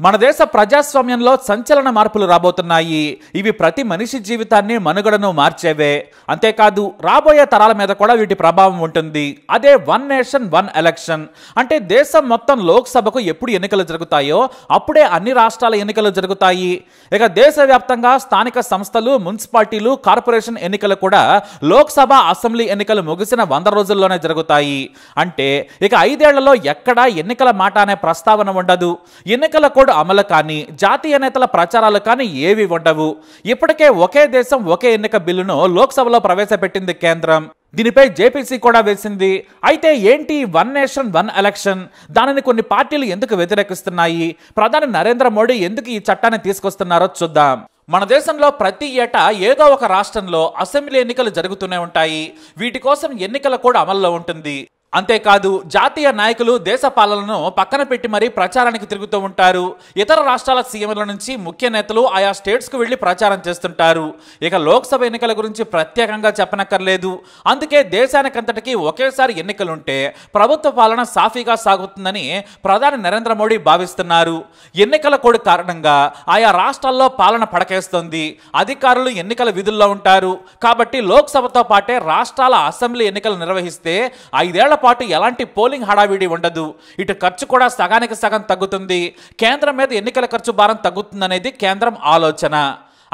మన దేశ ప్రజాస్వామ్యంలో సంచలన మార్పులు రాబోతున్నాయి. ఇవి ప్రతి మనిషి జీవితాన్ని, మనుగడను మార్చేవే. అంతేకాదు రాబోయే తరాల మీద కూడా వీటి ప్రభావం ఉంటుంది. అదే వన్ నేషన్ వన్ ఎలక్షన్ అంటే దేశం మొత్తం లోక్సభకు ఎప్పుడు ఎన్నికలు జరుగుతాయో అప్పుడే అన్ని రాష్ట్రాల ఎన్నికలు జరుగుతాయి. ఇక దేశవ్యాప్తంగా స్థానిక సంస్థలు, మున్సిపాలిటీలు, కార్పొరేషన్ ఎన్నికలు కూడా లోక్సభ, అసెంబ్లీ ఎన్నికలు ముగిసిన 100 రోజుల్లోనే జరుగుతాయి. అంటే ఇక 5 ఏళ్లలో ఎక్కడా ఎన్నికల మాట అనే ప్రస్తావన ఉండదు. ఎన్నికల కోడ్ అమలు కానీ, జాతీయ నేతల ప్రచారాలు కానీ ఏవి ఉండవు. ఇప్పటికే ఒకే దేశం ఒకే ఎన్నిక బిల్లును లోక్సభలో ప్రవేశపెట్టింది కేంద్రం. దీనిపై జేపీసీ కూడా వేసింది. అయితే ఏంటి వన్ నేషన్ వన్ ఎలక్షన్? దానిని కొన్ని పార్టీలు ఎందుకు వ్యతిరేకిస్తున్నాయి? ప్రధాని నరేంద్ర మోడీ ఎందుకు ఈ చట్టాన్ని తీసుకొస్తున్నారో చూద్దాం. మన దేశంలో ప్రతి ఏటా ఏదో ఒక రాష్ట్రంలో అసెంబ్లీ ఎన్నికలు జరుగుతూనే ఉంటాయి. వీటి కోసం ఎన్నికల కోడ్ అమల్లో ఉంటుంది. అంతేకాదు జాతీయ నాయకులు దేశ పాలనను పక్కన పెట్టి మరీ ప్రచారానికి తిరుగుతూ ఉంటారు. ఇతర రాష్ట్రాల సీఎంల నుంచి ముఖ్య నేతలు ఆయా స్టేట్స్కు వెళ్లి ప్రచారం చేస్తుంటారు. ఇక లోక్సభ ఎన్నికల గురించి ప్రత్యేకంగా చెప్పనక్కర్లేదు. అందుకే దేశానికంతటికీ ఒకేసారి ఎన్నికలుంటే ప్రభుత్వ పాలన సాఫీగా సాగుతుందని ప్రధాని నరేంద్ర మోడీ భావిస్తున్నారు. ఎన్నికల కోడ్ కారణంగా ఆయా రాష్ట్రాల్లో పాలన పడకేస్తుంది. అధికారులు ఎన్నికల విధుల్లో ఉంటారు. కాబట్టి లోక్సభతో పాటే రాష్ట్రాల అసెంబ్లీ ఎన్నికలు నిర్వహిస్తే 5 ఏళ్ల పాటు ఎలాంటి పోలింగ్ హడావిడి ఉండదు. ఇటు ఖర్చు కూడా సగానికి సగం తగ్గుతుంది. కేంద్రం మీద ఎన్నికల ఖర్చు భారం తగ్గుతుందనేది కేంద్రం ఆలోచన.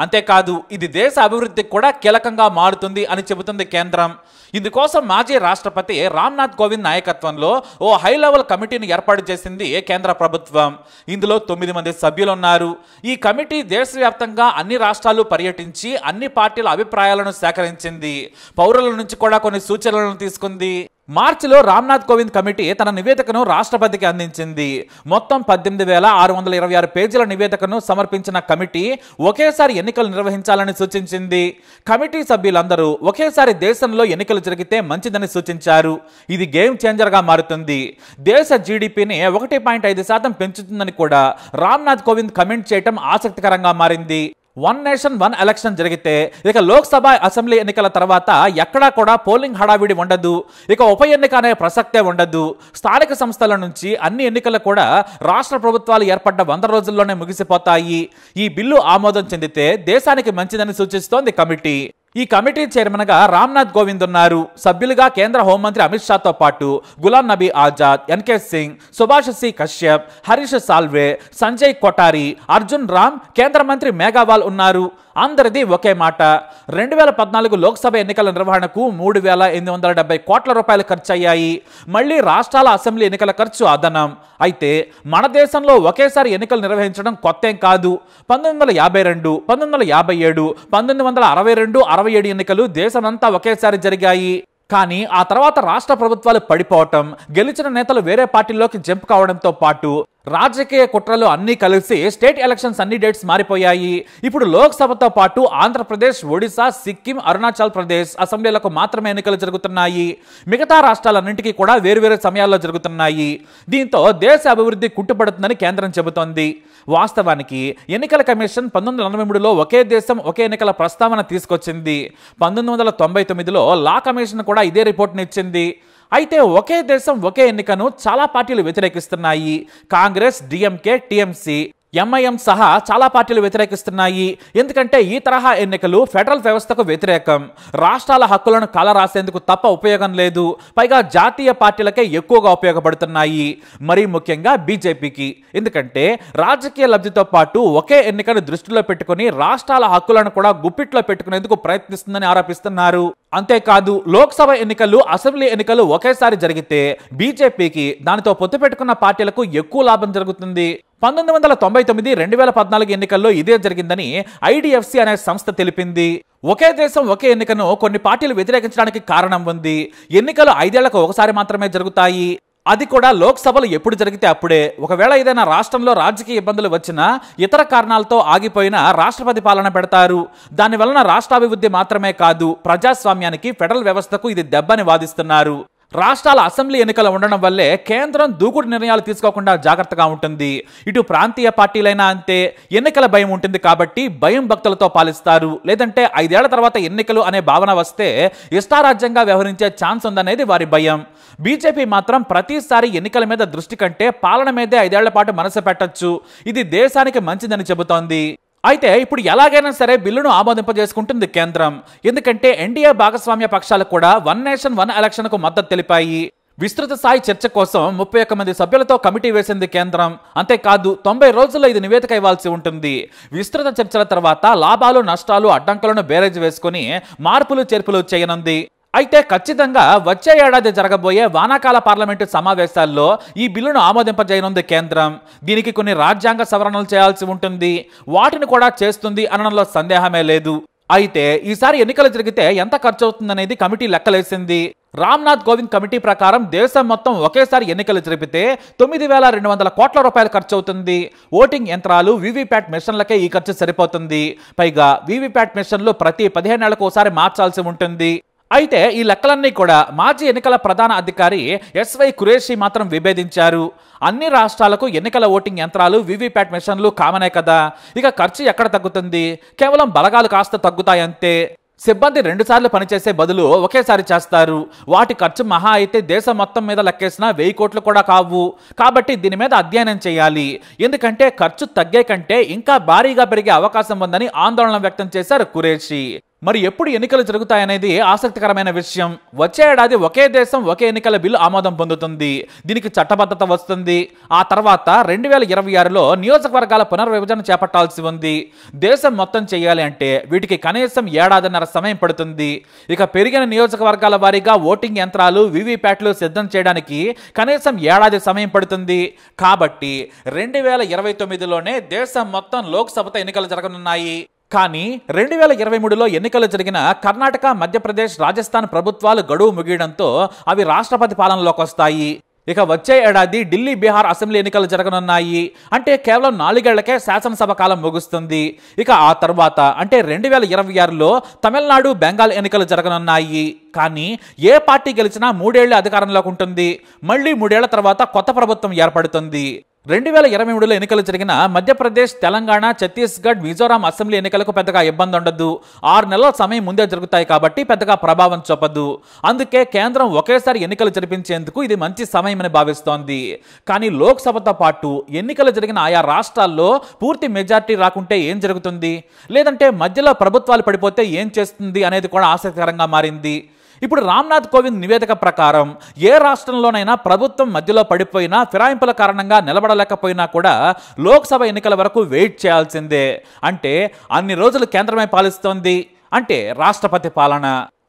అంతేకాదు ఇది దేశ అభివృద్ధికి కూడా కీలకంగా మారుతుంది అని చెబుతుంది కేంద్రం. ఇందుకోసం మాజీ రాష్ట్రపతి రామ్నాథ్ కోవింద్ నాయకత్వంలో ఓ హై లెవెల్ కమిటీని ఏర్పాటు చేసింది కేంద్ర ప్రభుత్వం. ఇందులో 9 మంది సభ్యులున్నారు. ఈ కమిటీ దేశవ్యాప్తంగా అన్ని రాష్ట్రాలు పర్యటించి అన్ని పార్టీల అభిప్రాయాలను సేకరించింది. పౌరుల నుంచి కూడా కొన్ని సూచనలను తీసుకుంది. మార్చిలో రామ్నాథ్ కోవింద్ కమిటీ తన నివేదికను రాష్ట్రపతికి అందించింది. మొత్తం 18,626 పేజీల నివేదికను సమర్పించిన కమిటీ ఒకేసారి ఎన్నికలు నిర్వహించాలని సూచించింది. కమిటీ సభ్యులందరూ ఒకేసారి దేశంలో ఎన్నికలు జరిగితే మంచిదని సూచించారు. ఇది గేమ్ చేంజర్గా మారుతుంది. దేశ జీడీపీని 1.5% పెంచుతుందని కూడా రామ్నాథ్ కోవింద్ కమెంట్ చేయటం ఆసక్తికరంగా మారింది. వన్ నేషన్ వన్ ఎలక్షన్ జరిగితే ఇక లోక్సభ, అసెంబ్లీ ఎన్నికల తర్వాత ఎక్కడా కూడా పోలింగ్ హడావిడి ఉండదు. ఇక ఉప ఎన్నిక అనే ప్రసక్తే ఉండదు. స్థానిక సంస్థల నుంచి అన్ని ఎన్నికలు కూడా రాష్ట్ర ప్రభుత్వాలు ఏర్పడ్డ 100 రోజుల్లోనే ముగిసిపోతాయి. ఈ బిల్లు ఆమోదం చెందితే దేశానికి మంచిదని సూచిస్తోంది కమిటీ. ఈ కమిటీ చైర్మన్గా రామ్నాథ్ కోవింద్ ఉన్నారు. సభ్యులుగా కేంద్ర హోంమంత్రి అమిత్ షాతో పాటు గులాం నబీ ఆజాద్, ఎన్కే సింగ్, సుభాష్ సి కశ్యప్, హరీష్ సాల్వే, సంజయ్ కొఠారి, అర్జున్ రామ్, కేంద్ర మంత్రి మేఘవాల్ ఉన్నారు. అందరిది ఒకే మాట. 2014 లోక్సభ ఎన్నికల నిర్వహణకు 3,870 కోట్ల రూపాయలు ఖర్చయ్యాయి. మళ్లీ రాష్ట్రాల అసెంబ్లీ ఎన్నికల ఖర్చు అదనం. అయితే మన దేశంలో ఒకేసారి ఎన్నికలు నిర్వహించడం కొత్తేం కాదు. 1952, 1957, 1962, 67 ఎన్నికలు దేశమంతా ఒకేసారి జరిగాయి. కానీ ఆ తర్వాత రాష్ట్ర ప్రభుత్వాలు పడిపోవటం, గెలిచిన నేతలు వేరే పార్టీల్లోకి జంప్ కావడంతో పాటు రాజకీయ కుట్రలు అన్నీ కలిసి స్టేట్ ఎలక్షన్స్ అన్ని డేట్స్ మారిపోయాయి. ఇప్పుడు లోక్సభతో పాటు ఆంధ్రప్రదేశ్, ఒడిశా, సిక్కిం, అరుణాచల్ ప్రదేశ్ అసెంబ్లీలకు మాత్రమే ఎన్నికలు జరుగుతున్నాయి. మిగతా రాష్ట్రాలన్నింటికీ కూడా వేరువేరు సమయాల్లో జరుగుతున్నాయి. దీంతో దేశ అభివృద్ధి కుంటుపడుతుందని కేంద్రం చెబుతోంది. వాస్తవానికి ఎన్నికల కమిషన్ 1983లో ఒకే దేశం ఒకే ఎన్నికల ప్రస్తావన తీసుకొచ్చింది. 1999లో లా కమిషన్ కూడా ఇదే రిపోర్ట్ని ఇచ్చింది. అయితే ఒకే దేశం ఒకే ఎన్నికను చాలా పార్టీలు వ్యతిరేకిస్తున్నాయి. కాంగ్రెస్, డిఎంకే, టీఎంసీ, ఎంఐఎం సహా చాలా పార్టీలు వ్యతిరేకిస్తున్నాయి. ఎందుకంటే ఈ తరహా ఎన్నికలు ఫెడరల్ వ్యవస్థకు వ్యతిరేకం. రాష్ట్రాల హక్కులను కాలరాసేందుకు తప్ప ఉపయోగం లేదు. పైగా జాతీయ పార్టీలకే ఎక్కువగా ఉపయోగపడుతున్నాయి. మరీ ముఖ్యంగా బీజేపీకి. ఎందుకంటే రాజకీయ లబ్ధితో పాటు ఒకే ఎన్నికను దృష్టిలో పెట్టుకుని రాష్ట్రాల హక్కులను కూడా గుప్పిట్లో పెట్టుకునేందుకు ప్రయత్నిస్తుందని ఆరోపిస్తున్నారు. అంతేకాదు లోక్సభ ఎన్నికలు, అసెంబ్లీ ఎన్నికలు ఒకేసారి జరిగితే బీజేపీకి, దానితో పొత్తు పెట్టుకున్న పార్టీలకు ఎక్కువ లాభం జరుగుతుంది. 1999, 2014 ఎన్నికల్లో ఇదే జరిగిందని ఐడిఎఫ్సి అనే సంస్థ తెలిపింది. ఒకే దేశం ఒకే ఎన్నికను కొన్ని పార్టీలు వ్యతిరేకించడానికి కారణం ఉంది. ఎన్నికలు 5 ఏళ్లకు ఒకసారి మాత్రమే జరుగుతాయి. అది కూడా లోక్సభలు ఎప్పుడు జరిగితే అప్పుడే. ఒకవేళ ఏదైనా రాష్ట్రంలో రాజకీయ ఇబ్బందులు వచ్చినా, ఇతర కారణాలతో ఆగిపోయినా రాష్ట్రపతి పాలన పెడతారు. దానివలన రాష్ట్రాభివృద్ధి మాత్రమే కాదు, ప్రజాస్వామ్యానికి, ఫెడరల్ వ్యవస్థకు ఇది దెబ్బని వాదిస్తున్నారు. రాష్ట్రాల అసెంబ్లీ ఎన్నికలు ఉండడం వల్లే కేంద్రం దూకుడు నిర్ణయాలు తీసుకోకుండా జాగ్రత్తగా ఉంటుంది. ఇటు ప్రాంతీయ పార్టీలైనా అంతే, ఎన్నికల భయం ఉంటుంది కాబట్టి భయం భక్తులతో పాలిస్తారు. లేదంటే 5 ఏళ్ల తర్వాత ఎన్నికలు అనే భావన వస్తే ఇష్టారాజ్యంగా వ్యవహరించే ఛాన్స్ ఉందనేది వారి భయం. బీజేపీ మాత్రం ప్రతిసారి ఎన్నికల మీద దృష్టి కంటే పాలన మీదే 5 ఏళ్ల పాటు మనసు పెట్టొచ్చు, ఇది దేశానికి మంచిదని చెబుతోంది. అయితే ఇప్పుడు ఎలాగైనా సరే బిల్లును ఆమోదింపజేసుకుంటుంది కేంద్రం. ఎందుకంటే ఎన్డీఏ భాగస్వామ్య పక్షాలు కూడా వన్ నేషన్ వన్ ఎలక్షన్ కు మద్దతు తెలిపాయి. విస్తృత స్థాయి చర్చ కోసం 31 మంది సభ్యులతో కమిటీ వేసింది కేంద్రం. అంతేకాదు 90 రోజుల్లో ఇది నివేదిక ఇవ్వాల్సి ఉంటుంది. విస్తృత చర్చల తర్వాత లాభాలు నష్టాలు అడ్డంకులను బేరేజ్ వేసుకుని మార్పులు చేర్పులు చేయనుంది. అయితే ఖచ్చితంగా వచ్చే ఏడాది జరగబోయే వానాకాల పార్లమెంటు సమావేశాల్లో ఈ బిల్లును ఆమోదింపజేయనుంది కేంద్రం. దీనికి కొన్ని రాజ్యాంగ సవరణలు చేయాల్సి ఉంటుంది, వాటిని కూడా చేస్తుంది అనడంలో సందేహమే లేదు. అయితే ఈసారి ఎన్నికలు జరిగితే ఎంత ఖర్చు అవుతుందనేది కమిటీ లెక్కలేసింది. రామ్నాథ్ కోవింద్ కమిటీ ప్రకారం దేశం మొత్తం ఒకేసారి ఎన్నికలు జరిపితే 9,200 కోట్ల రూపాయలు ఖర్చు అవుతుంది. ఓటింగ్ యంత్రాలు, వీవీప్యాట్ మిషన్లకే ఈ ఖర్చు సరిపోతుంది. పైగా వీవీప్యాట్ మిషన్లు ప్రతి 15 ఏళ్లకు ఒకసారి మార్చాల్సి ఉంటుంది. అయితే ఈ లెక్కలన్నీ కూడా మాజీ ఎన్నికల ప్రధాన అధికారి ఎస్వై ఖురేషీ మాత్రం విభేదించారు. అన్ని రాష్ట్రాలకు ఎన్నికల ఓటింగ్ యంత్రాలు, వీవీప్యాట్ మిషన్లు కామనే కదా, ఇక ఖర్చు ఎక్కడ తగ్గుతుంది? కేవలం బలగాలు కాస్త తగ్గుతాయంతే. సిబ్బంది 2 సార్లు పనిచేసే బదులు ఒకేసారి చేస్తారు. వాటి ఖర్చు మహా అయితే దేశం మొత్తం మీద లెక్కేసిన 1000 కోట్లు కూడా కావు. కాబట్టి దీని మీద అధ్యయనం చేయాలి. ఎందుకంటే ఖర్చు తగ్గే కంటే ఇంకా భారీగా పెరిగే అవకాశం ఉందని ఆందోళన వ్యక్తం చేశారు ఖురేషీ. మరి ఎప్పుడు ఎన్నికలు జరుగుతాయనేది ఆసక్తికరమైన విషయం. వచ్చే ఏడాది ఒకే దేశం ఒకే ఎన్నికల బిల్లు ఆమోదం పొందుతుంది. దీనికి చట్టబద్ధత వస్తుంది. ఆ తర్వాత 2026లో నియోజకవర్గాల పునర్విభజన చేపట్టాల్సి ఉంది. దేశం మొత్తం చేయాలి అంటే వీటికి కనీసం 1.5 సమయం పడుతుంది. ఇక పెరిగిన నియోజకవర్గాల వారీగా ఓటింగ్ యంత్రాలు, వీవీప్యాట్లు సిద్ధం చేయడానికి కనీసం 1 సమయం పడుతుంది. కాబట్టి 2029లోనే దేశం మొత్తం లోక్సభతో ఎన్నికలు జరగనున్నాయి. కానీ 2023లో ఎన్నికలు జరిగిన కర్ణాటక, మధ్యప్రదేశ్, రాజస్థాన్ ప్రభుత్వాలు గడువు ముగియడంతో అవి రాష్ట్రపతి పాలనలోకి వస్తాయి. ఇక వచ్చే ఏడాది ఢిల్లీ, బీహార్ అసెంబ్లీ ఎన్నికలు జరగనున్నాయి. అంటే కేవలం 4 ఏళ్లకే శాసనసభ కాలం ముగుస్తుంది. ఇక ఆ తర్వాత అంటే 2026లో తమిళనాడు, బెంగాల్ ఎన్నికలు జరగనున్నాయి. కానీ ఏ పార్టీ గెలిచినా 3 ఏళ్లు అధికారంలోకి ఉంటుంది. మళ్ళీ 3 ఏళ్ల తర్వాత కొత్త ప్రభుత్వం ఏర్పడుతుంది. 2023లో ఎన్నికలు జరిగిన మధ్యప్రదేశ్, తెలంగాణ, ఛత్తీస్గఢ్, మిజోరాం అసెంబ్లీ ఎన్నికలకు పెద్దగా ఇబ్బంది ఉండదు. 6 నెలల సమయం ముందే జరుగుతాయి కాబట్టి పెద్దగా ప్రభావం చూపదు. అందుకే కేంద్రం ఒకేసారి ఎన్నికలు జరిపించేందుకు ఇది మంచి సమయమని భావిస్తోంది. కానీ లోక్సభతో పాటు ఎన్నికలు జరిగిన ఆయా రాష్ట్రాల్లో పూర్తి మెజార్టీ రాకుంటే ఏం జరుగుతుంది? లేదంటే మధ్యలో ప్రభుత్వాలు పడిపోతే ఏం చేస్తుంది అనేది కూడా ఆసక్తికరంగా మారింది. ఇప్పుడు రామ్నాథ్ కోవింద్ నివేదిక ప్రకారం ఏ రాష్ట్రంలోనైనా ప్రభుత్వం మధ్యలో పడిపోయినా, ఫిరాయింపుల కారణంగా నిలబడలేకపోయినా కూడా లోక్సభ ఎన్నికల వరకు వెయిట్ చేయాల్సిందే. అంటే అన్ని రోజులు కేంద్రమే పాలిస్తోంది, అంటే రాష్ట్రపతి పాలన.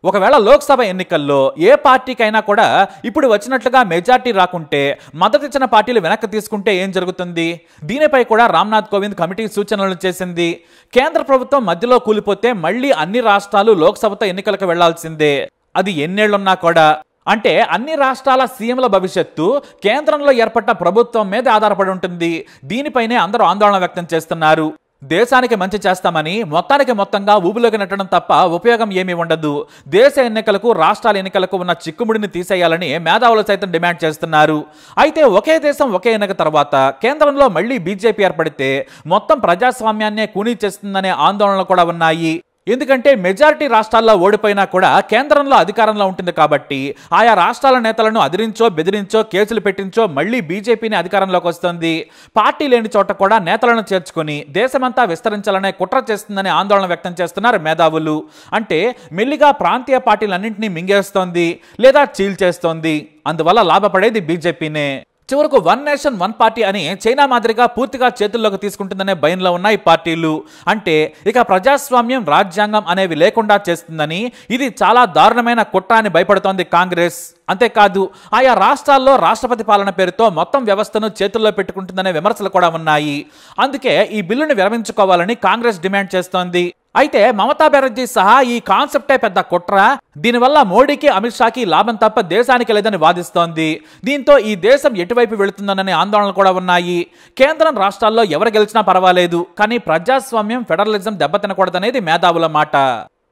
ఒకవేళ లోక్సభ ఎన్నికల్లో ఏ పార్టీకైనా కూడా ఇప్పుడు వచ్చినట్లుగా మెజార్టీ రాకుంటే, మద్దతిచ్చిన పార్టీలు వెనక్కి తీసుకుంటే ఏం జరుగుతుంది? దీనిపై కూడా రామ్నాథ్ కోవింద్ కమిటీ సూచనలు చేసింది. కేంద్ర ప్రభుత్వం మధ్యలో కూలిపోతే మళ్ళీ అన్ని రాష్ట్రాలు లోక్సభతో ఎన్నికలకు వెళ్లాల్సిందే, అది ఎన్నేళ్లున్నా కూడా. అంటే అన్ని రాష్ట్రాల సీఎంల భవిష్యత్తు కేంద్రంలో ఏర్పడిన ప్రభుత్వం మీద ఆధారపడి ఉంటుంది. దీనిపైనే అందరూ ఆందోళన వ్యక్తం చేస్తున్నారు. దేశానికి మంచి చేస్తామని మొత్తంగా ఊబిలోకి నెట్టడం తప్ప ఉపయోగం ఏమీ ఉండదు. దేశ ఎన్నికలకు, రాష్ట్రాల ఎన్నికలకు ఉన్న చిక్కుముడిని తీసేయాలని మేధావులు సైతం డిమాండ్ చేస్తున్నారు. అయితే ఒకే దేశం ఒకే ఎన్నిక తర్వాత కేంద్రంలో మళ్ళీ బీజేపీ ఏర్పడితే మొత్తం ప్రజాస్వామ్యాన్నే కూనీ చేస్తుందనే ఆందోళనలు కూడా ఉన్నాయి. ఎందుకంటే మెజారిటీ రాష్ట్రాల్లో ఓడిపోయినా కూడా కేంద్రంలో అధికారంలో ఉంటుంది కాబట్టి ఆయా రాష్ట్రాల నేతలను అదిరించో, బెదిరించో, కేసులు పెట్టించో మళ్ళీ బీజేపీని అధికారంలోకి వస్తుంది. పార్టీ లేని చోట కూడా నేతలను చేర్చుకుని దేశమంతా విస్తరించాలనే కుట్ర చేస్తుందని ఆందోళన వ్యక్తం చేస్తున్నారు మేధావులు. అంటే మెల్లిగా ప్రాంతీయ పార్టీలన్నింటినీ మింగేస్తోంది లేదా చీల్చేస్తోంది. అందువల్ల లాభపడేది బీజేపీనే. చివరకు వన్ నేషన్ వన్ పార్టీ అని చైనా మాదిరిగా పూర్తిగా చేతుల్లోకి తీసుకుంటుందనే భయంలో ఉన్నాయి పార్టీలు. అంటే ఇక ప్రజాస్వామ్యం, రాజ్యాంగం అనేవి లేకుండా చేస్తుందని, ఇది చాలా దారుణమైన కుట్ర అని భయపడుతోంది కాంగ్రెస్. అంతేకాదు ఆయా రాష్ట్రాల్లో రాష్ట్రపతి పాలన పేరుతో మొత్తం వ్యవస్థను చేతుల్లో పెట్టుకుంటుందనే విమర్శలు కూడా ఉన్నాయి. అందుకే ఈ బిల్లుని విరమించుకోవాలని కాంగ్రెస్ డిమాండ్ చేస్తోంది. అయితే మమతా బెనర్జీ సహా ఈ కాన్సెప్టే పెద్ద కుట్ర, దీనివల్ల మోడీకి, అమిత్ షాకి లాభం తప్ప దేశానికి లేదని వాదిస్తోంది. దీంతో ఈ దేశం ఎటువైపు వెళుతుందనే ఆందోళనలు కూడా ఉన్నాయి. కేంద్రం, రాష్ట్రాల్లో ఎవరు గెలిచినా పర్వాలేదు, కానీ ప్రజాస్వామ్యం, ఫెడరలిజం దెబ్బతినకూడదనేది మేధావుల మాట.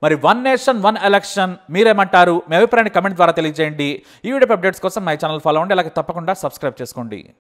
మరి వన్ నేషన్ వన్ ఎలక్షన్ మీరేమంటారు? మీ అభిప్రాయాన్ని కమెంట్ ద్వారా తెలియజేయండి. ఈ వీడియో అప్డేట్స్ కోసం మై ఛానల్ ఫాలో అవ్వండి, అలాగే తప్పకుండా సబ్స్క్రైబ్ చేసుకోండి.